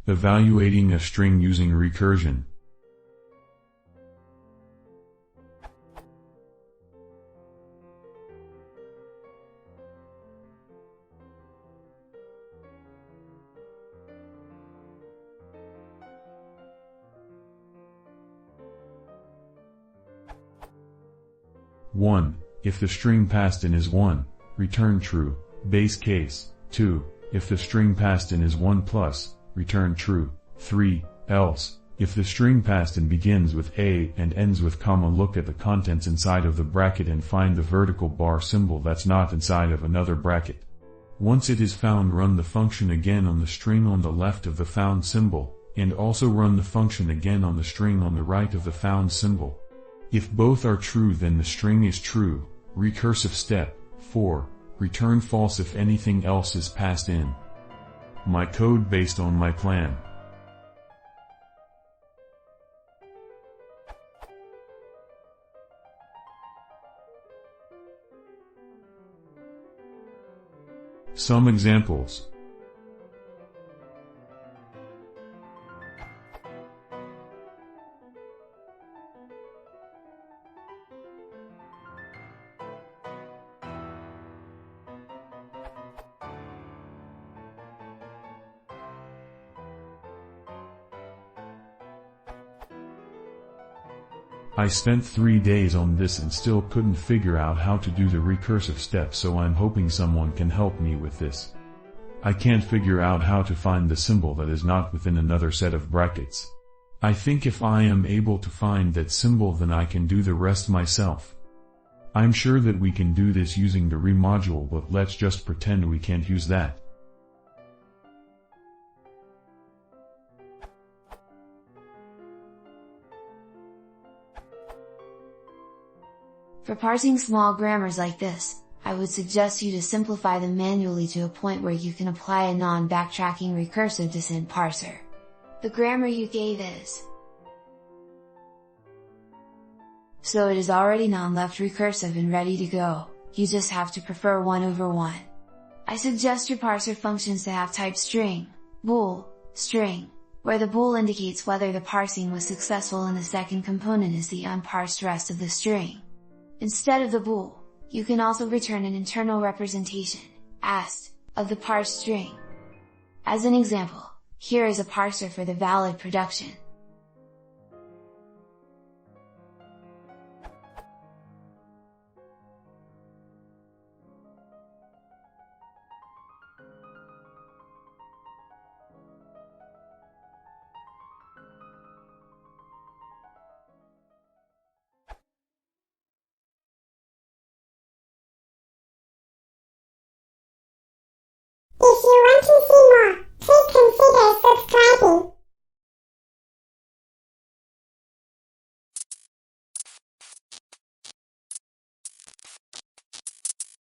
Evaluating a string using recursion. One, if the string passed in is 1, return true, base case. 2, if the string passed in is 1 plus, return true. 3, else, if the string passed in begins with a and ends with comma, look at the contents inside of the bracket and find the vertical bar symbol that's not inside of another bracket. Once it is found, run the function again on the string on the left of the found symbol, and also run the function again on the string on the right of the found symbol. If both are true, then the string is true. Recursive step 4. Return false if anything else is passed in. My code based on my plan. Some examples. I spent 3 days on this and still couldn't figure out how to do the recursive step, so I'm hoping someone can help me with this. I can't figure out how to find the symbol that is not within another set of brackets. I think if I am able to find that symbol, then I can do the rest myself. I'm sure that we can do this using the re module, but let's just pretend we can't use that. For parsing small grammars like this, I would suggest you to simplify them manually to a point where you can apply a non-backtracking recursive descent parser. The grammar you gave is so it is already non-left recursive and ready to go, you just have to prefer 1/1. I suggest your parser functions to have type string, bool, string, where the bool indicates whether the parsing was successful and the second component is the unparsed rest of the string. Instead of the bool, you can also return an internal representation, ast, of the parsed string. As an example, here is a parser for the valid production.